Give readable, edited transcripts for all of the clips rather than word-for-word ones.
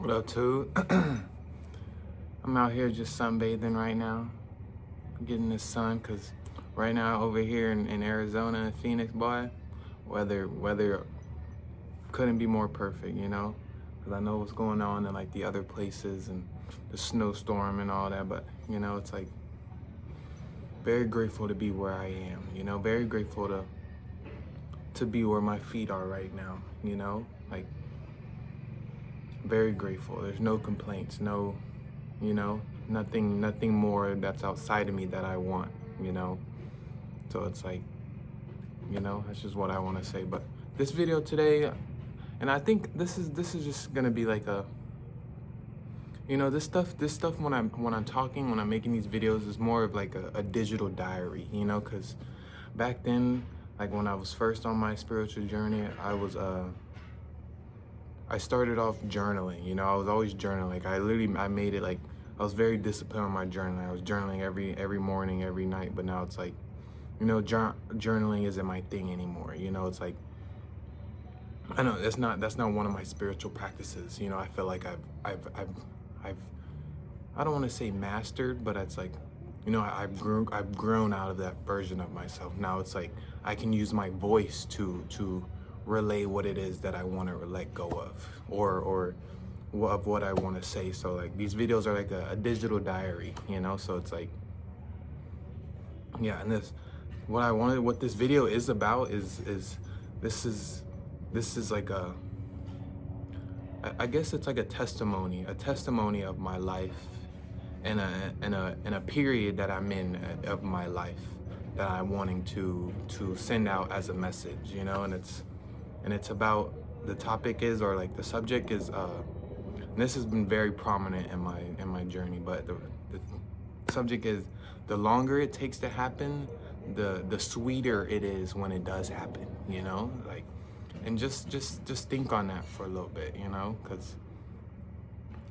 What up, too? I'm out here just sunbathing right now, getting the sun, cause right now over here in Arizona and Phoenix, boy, weather couldn't be more perfect, you know? Cause I know what's going on in like the other places and the snowstorm and all that, but you know, it's like very grateful to be where I am, you know, very grateful to be where my feet are right now, you know? Like very grateful. There's no complaints, no, you know, nothing more that's outside of me that I want, you know. So it's like, you know, that's just what I want to say. But this video today, and I think this is just gonna be like a, you know, this stuff when I'm talking, when I'm making these videos is more of like a digital diary, you know, because back then, like when I was first on my spiritual journey, I started off journaling, you know. I was always journaling. Like I made it like I was very disciplined on my journaling. I was journaling every morning, every night. But now it's like, you know, journaling isn't my thing anymore. You know, it's like I know that's not one of my spiritual practices. You know, I feel like I've I don't want to say mastered, but it's like, you know, I've grown out of that version of myself. Now it's like I can use my voice to relay what it is that I want to let go of, or of what I want to say. So like these videos are like a digital diary, you know. So it's like, yeah, and what this video is about is this is this is like I guess it's like a testimony of my life and a period that I'm in of my life that I'm wanting to send out as a message, you know. And it's about, the topic is, or like the subject is, and this has been very prominent in my journey, but the subject is, the longer it takes to happen, the sweeter it is when it does happen, you know. Like, and just think on that for a little bit, you know, because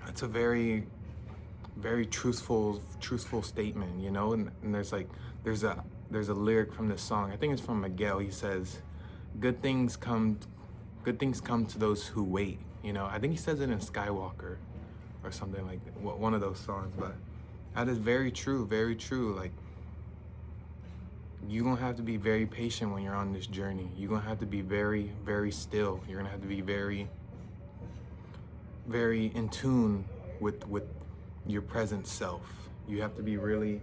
it's a very truthful statement, you know. And there's a lyric from this song, I think it's from Miguel. He says, good things come to those who wait, you know. I think he says it in Skywalker or something like that, one of those songs. But that is very true, very true. Like, you're gonna have to be very patient when you're on this journey. You're gonna have to be very, very still. You're gonna have to be very, very in tune with your present self. You have to be really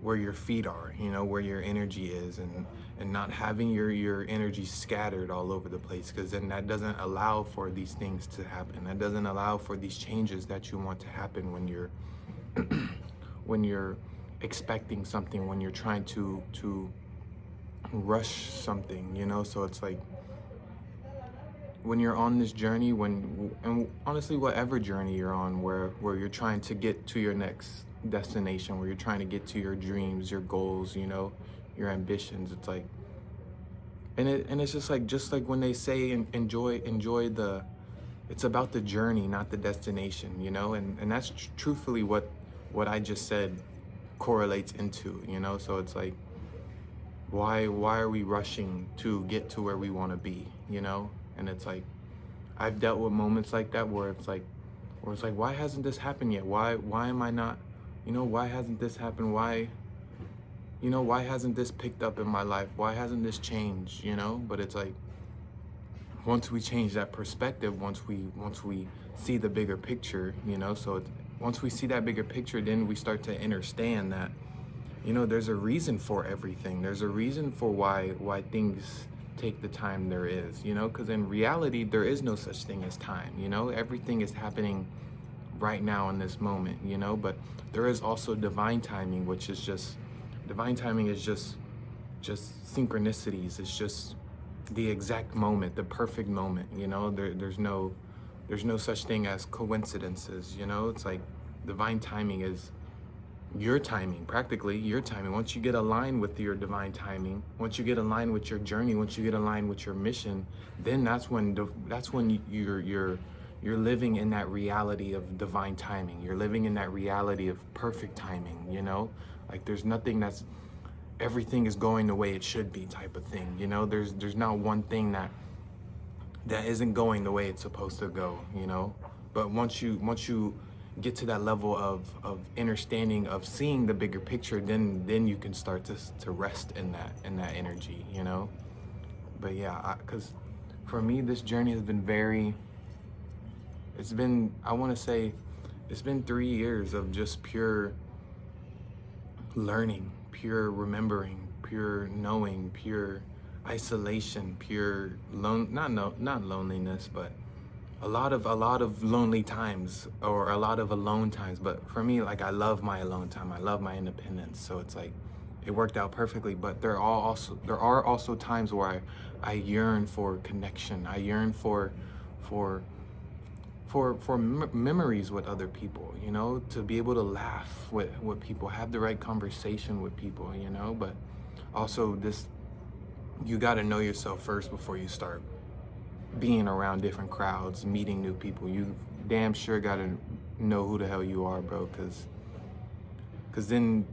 where your feet are, you know, where your energy is, and not having your energy scattered all over the place, because then that doesn't allow for these things to happen. That doesn't allow for these changes that you want to happen when you're when you're expecting something, when you're trying to rush something, you know. So it's like, when you're on this journey, and honestly, whatever journey you're on, where you're trying to get to your next destination, where you're trying to get to your dreams, your goals, you know, your ambitions, it's like, and it's just like when they say, enjoy the, it's about the journey, not the destination, you know. And that's truthfully what I just said correlates into, you know. So it's like, why are we rushing to get to where we want to be, you know? And it's like, I've dealt with moments like that where it's like why hasn't this happened yet? Why am I not, you know, why hasn't this happened? Why, you know, why hasn't this picked up in my life? Why hasn't this changed, you know? But it's like, once we change that perspective, once we see the bigger picture, you know, so once we see that bigger picture, then we start to understand that, you know, there's a reason for everything. There's a reason for why things take the time there is, you know, because in reality, there is no such thing as time, you know. Everything is happening right now in this moment, you know. But there is also divine timing, which is just, divine timing is just synchronicities. It's just the exact moment, the perfect moment, you know. There's no such thing as coincidences, you know. It's like divine timing is your timing, practically your timing. Once you get aligned with your divine timing, once you get aligned with your journey, once you get aligned with your mission, then that's when you're living in that reality of divine timing. You're living in that reality of perfect timing, you know. Like, there's nothing that's, everything is going the way it should be type of thing, you know. There's not one thing that isn't going the way it's supposed to go, you know. But once you get to that level of understanding, of seeing the bigger picture, then you can start to rest in that energy, you know. But yeah, because for me, this journey has been very, it's been, I want to say, it's been 3 years of just pure learning, pure remembering, pure knowing, pure isolation, pure not loneliness, but a lot of lonely times, or a lot of alone times. But for me, like, I love my alone time. I love my independence. So it's like it worked out perfectly. But there are also times where I yearn for connection. I yearn for memories with other people, you know, to be able to laugh with people, have the right conversation with people, you know. But also, this, you got to know yourself first before you start being around different crowds, meeting new people. You damn sure got to know who the hell you are, bro, because then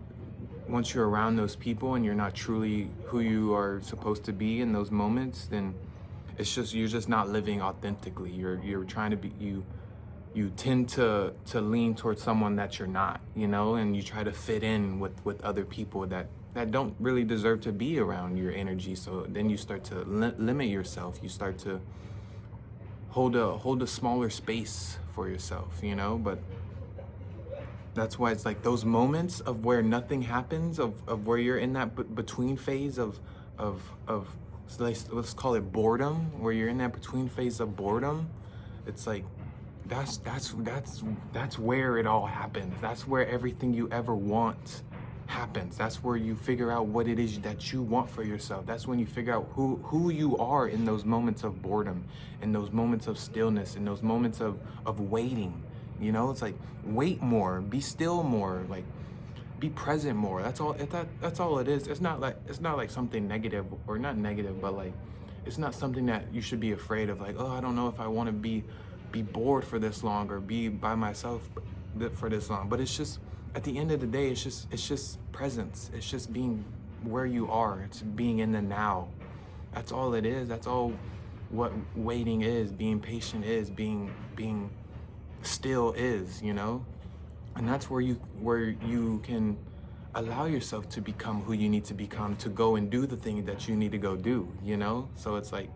once you're around those people and you're not truly who you are supposed to be in those moments, then it's just, you're just not living authentically. You're trying to be, you tend to lean towards someone that you're not, you know, and you try to fit in with other people that don't really deserve to be around your energy. So then you start to limit yourself. You start to hold a smaller space for yourself, you know. But that's why it's like those moments of where nothing happens, of where you're in that between phase of so let's call it boredom, where you're in that between phase of boredom. It's like that's where it all happens. That's where everything you ever want happens. That's where you figure out what it is that you want for yourself. That's when you figure out who you are in those moments of boredom, in those moments of stillness, in those moments of waiting. You know, it's like, wait more, be still more, like, be present more. That's all. That's all it is. It's not like something negative, or not negative, but like, it's not something that you should be afraid of. Like, oh, I don't know if I want to be bored for this long, or be by myself for this long. But it's just, at the end of the day, it's just presence. It's just being where you are. It's being in the now. That's all it is. That's all what waiting is. Being patient is. Being still is, you know. And that's where you can allow yourself to become who you need to become, to go and do the thing that you need to go do, you know. So it's like,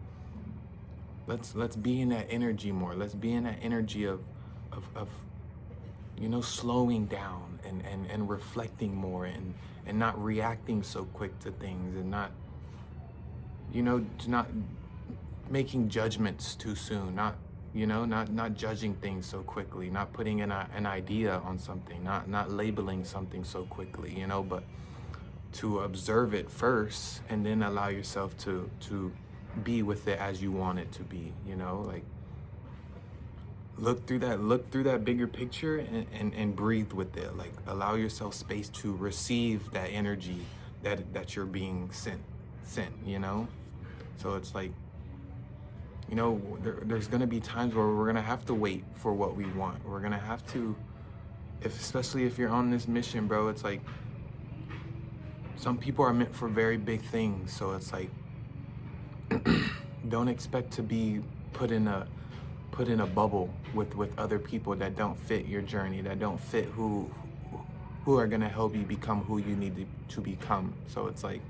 let's be in that energy more. Let's be in that energy of you know, slowing down and reflecting more, and not reacting so quick to things, and not, you know, not making judgments too soon, not, you know, not judging things so quickly, not putting an idea on something, not labeling something so quickly, you know, but to observe it first, and then allow yourself to be with it as you want it to be, you know. Like, look through that bigger picture, and breathe with it. Like, allow yourself space to receive that energy that you're being sent, you know. So it's like, you know, there's gonna be times where we're gonna have to wait for what we want. We're gonna have to, especially if you're on this mission, bro. It's like, some people are meant for very big things. So it's like, don't expect to be put in a bubble with other people that don't fit your journey, that don't fit who are gonna help you become who you need to become. So it's like,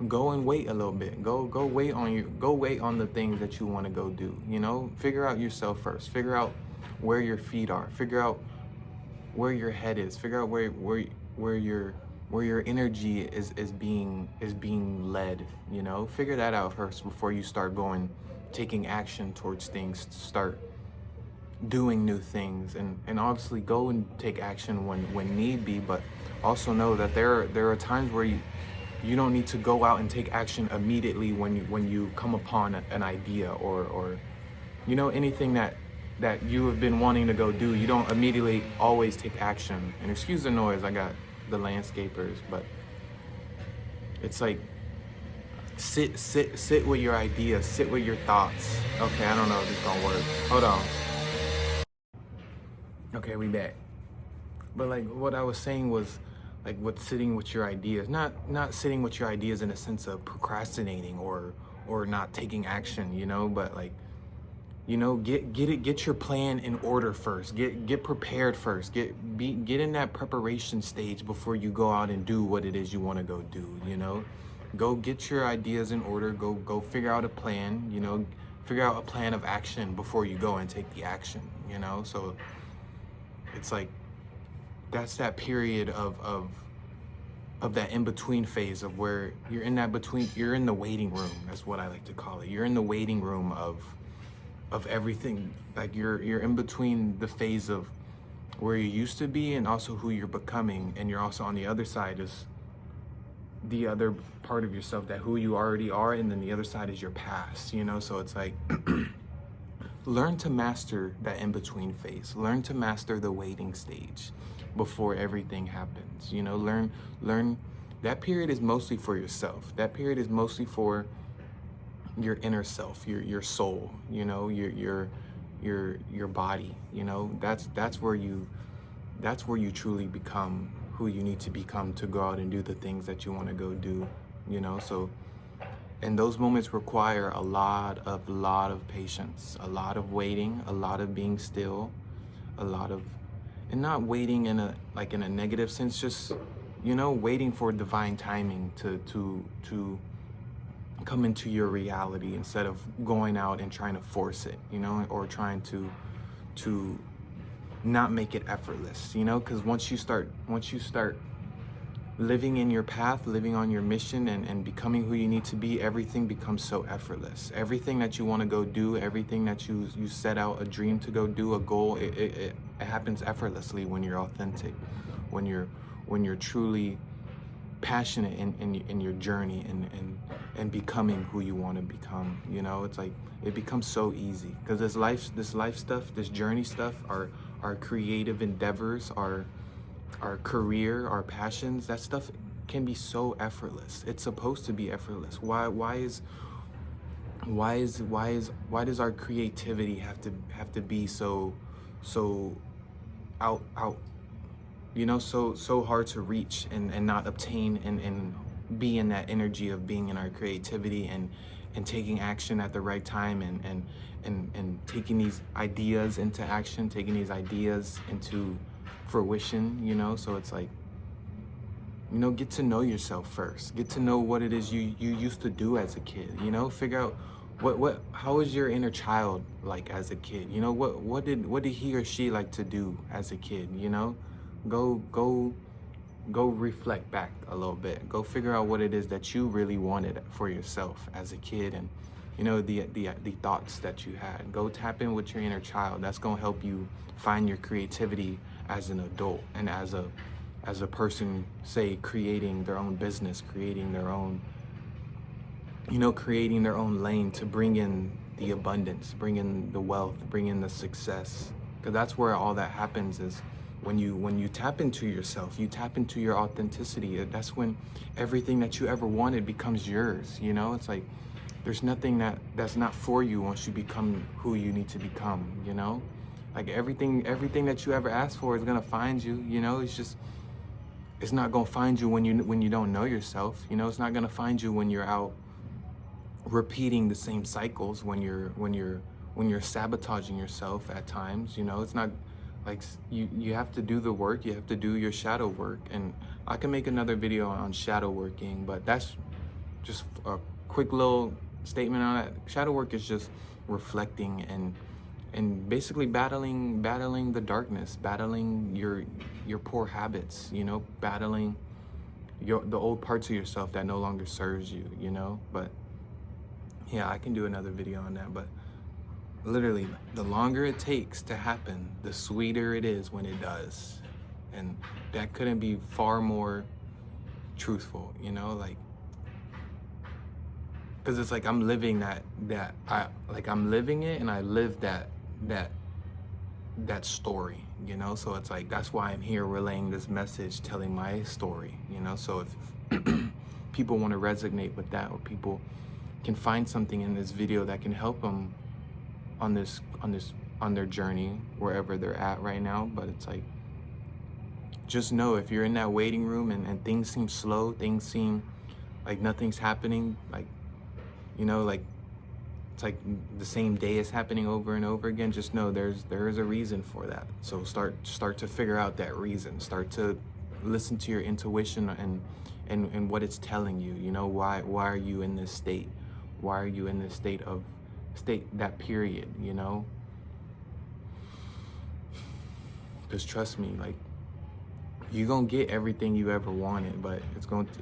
go and wait a little bit. Go wait on the things that you want to go do, you know. Figure out yourself first. Figure out where your feet are. Figure out where your head is. Figure out where your energy is being led, you know. Figure that out first before you start taking action towards things. Start doing new things, and obviously go and take action when need be, but also know that there are times where you don't need to go out and take action immediately when you come upon an idea, or you know, anything that you have been wanting to go do. You don't immediately always take action. And excuse the noise, I got the landscapers, but it's like, sit with your ideas, sit with your thoughts. Okay, I don't know if it's gonna work. Hold on. Okay, we back. But like, what I was saying was, like, with sitting with your ideas, not sitting with your ideas in a sense of procrastinating or not taking action, you know, but like, You know, get your plan in order first. Get prepared first. Get in that preparation stage before you go out and do what it is you want to go do. You know, go get your ideas in order. Go figure out a plan. You know, figure out a plan of action before you go and take the action. You know, so it's like that's that period of that in-between phase of where you're in that between, you're in the waiting room. That's what I like to call it. You're in the waiting room of everything. Like you're in between the phase of where you used to be and also who you're becoming, and you're also on the other side is the other part of yourself, that who you already are, and then the other side is your past, you know. So it's like learn to master that in-between phase. Learn to master the waiting stage before everything happens. You know, learn that period is mostly for yourself. That period is mostly for your inner self, your soul, you know, your body, you know. That's where you truly become who you need to become to go out and do the things that you want to go do, you know. So, and those moments require a lot of patience, a lot of waiting, a lot of being still, a lot of, and not waiting in a negative sense, just, you know, waiting for divine timing to come into your reality, instead of going out and trying to force it, you know, or trying to not make it effortless, you know. Because once you start living in your path, living on your mission, and becoming who you need to be, everything becomes so effortless. Everything that you want to go do, everything that you set out, a dream to go do, a goal, it happens effortlessly when you're authentic, when you're truly passionate in your journey and becoming who you want to become. You know, it's like it becomes so easy, because this life stuff, this journey stuff, our creative endeavors, our career, our passions, that stuff can be so effortless. It's supposed to be effortless. Why does our creativity have to be so out, you know, so hard to reach and not obtain, and be in that energy of being in our creativity and taking action at the right time, and taking these ideas into action, taking these ideas into fruition, you know. So it's like, you know, get to know yourself first. Get to know what it is you used to do as a kid, you know. Figure out how was your inner child like as a kid, you know. What did he or she like to do as a kid, you know. Go reflect back a little bit. Go figure out what it is that you really wanted for yourself as a kid, and, you know, the thoughts that you had. Go tap in with your inner child. That's gonna help you find your creativity as an adult, and as a person, say, creating their own business, creating their own, you know, creating their own lane to bring in the abundance, bring in the wealth, bring in the success. Because that's where all that happens, is when you tap into yourself, you tap into your authenticity. That's when everything that you ever wanted becomes yours, you know. It's like there's nothing that's not for you once you become who you need to become, you know. Like everything that you ever asked for is gonna find you, you know. It's not gonna find you when you don't know yourself, you know. It's not gonna find you when you're out repeating the same cycles, when you're sabotaging yourself at times, you know. It's not like, you have to do the work. You have to do your shadow work, and I can make another video on shadow working, but that's just a quick little statement on it. Shadow work is just reflecting and basically battling the darkness, battling your poor habits, you know, battling the old parts of yourself that no longer serves you, you know. But yeah, I can do another video on that. But literally, the longer it takes to happen, the sweeter it is when it does. And that couldn't be far more truthful, you know. Like, because it's like I'm living I'm living it, and I live that story, you know. So it's like, that's why I'm here relaying this message, telling my story, you know. So if people want to resonate with that, or people can find something in this video that can help them on their journey, wherever they're at right now. But it's like, just know, if you're in that waiting room and things seem slow, things seem like nothing's happening, like, you know, like it's like the same day is happening over and over again. Just know there is a reason for that. So start to figure out that reason. Start to listen to your intuition and what it's telling you. You know, why are you in this state? Why are you in this state that period, you know? Because trust me, like, you're gonna get everything you ever wanted, but it's going to,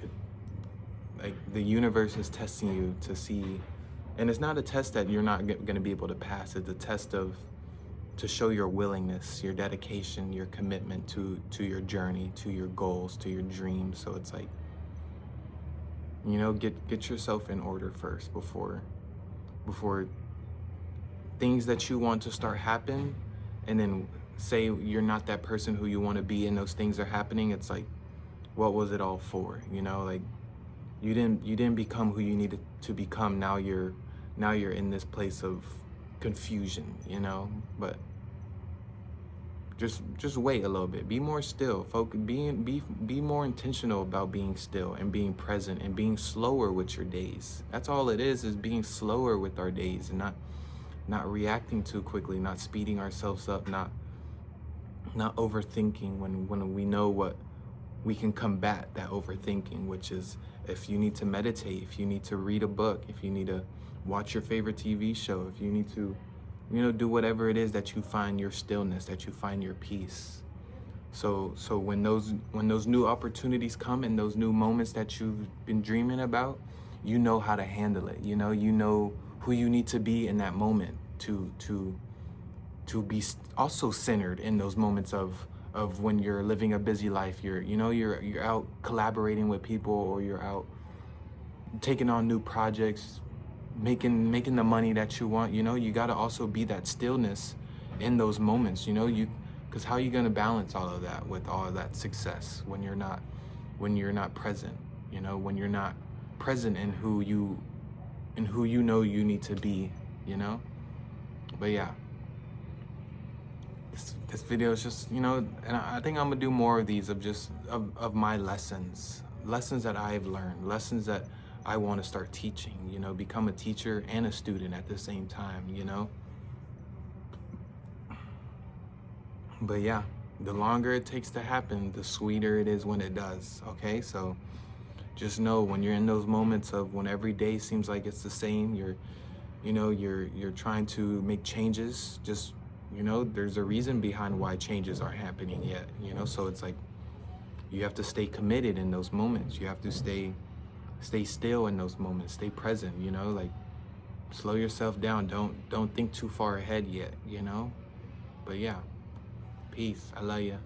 like, the universe is testing you to see, and it's not a test that you're not gonna be able to pass. It's a test to show your willingness, your dedication, your commitment to your journey, to your goals, to your dreams. So it's like, you know, get yourself in order first before things that you want to start happen, and then say you're not that person who you want to be and those things are happening. It's like, what was it all for? You know, like, you didn't become who you needed to become. Now you're in this place of confusion, you know. But just wait a little bit. Be more still. Focus. Be more intentional about being still and being present and being slower with your days. That's all it is being slower with our days, and not reacting too quickly, not speeding ourselves up, not overthinking when we know what we can combat that overthinking, which is, if you need to meditate, if you need to read a book, if you need to watch your favorite TV show, if you need to, you know, do whatever it is that you find your stillness, that you find your peace. So when those new opportunities come and those new moments that you've been dreaming about, you know how to handle it. You know who you need to be in that moment to be also centered in those moments of when you're living a busy life. You're out collaborating with people, or you're out taking on new projects, making the money that you want. You know, you got to also be that stillness in those moments, you know, because how are you going to balance all of that with all of that success when you're not present, you know, when you're not present in who you know you need to be, you know? But yeah, this video is just, you know, and I think I'm gonna do more of these of my lessons that I've learned, lessons that I want to start teaching, you know, become a teacher and a student at the same time, you know? But yeah, the longer it takes to happen, the sweeter it is when it does, okay? So just know, when you're in those moments of when every day seems like it's the same, you're trying to make changes, just, you know, there's a reason behind why changes aren't happening yet, you know? So it's like, you have to stay committed in those moments. You have to stay still in those moments, stay present, you know, like, slow yourself down. Don't think too far ahead yet, you know? But yeah, peace. I love you.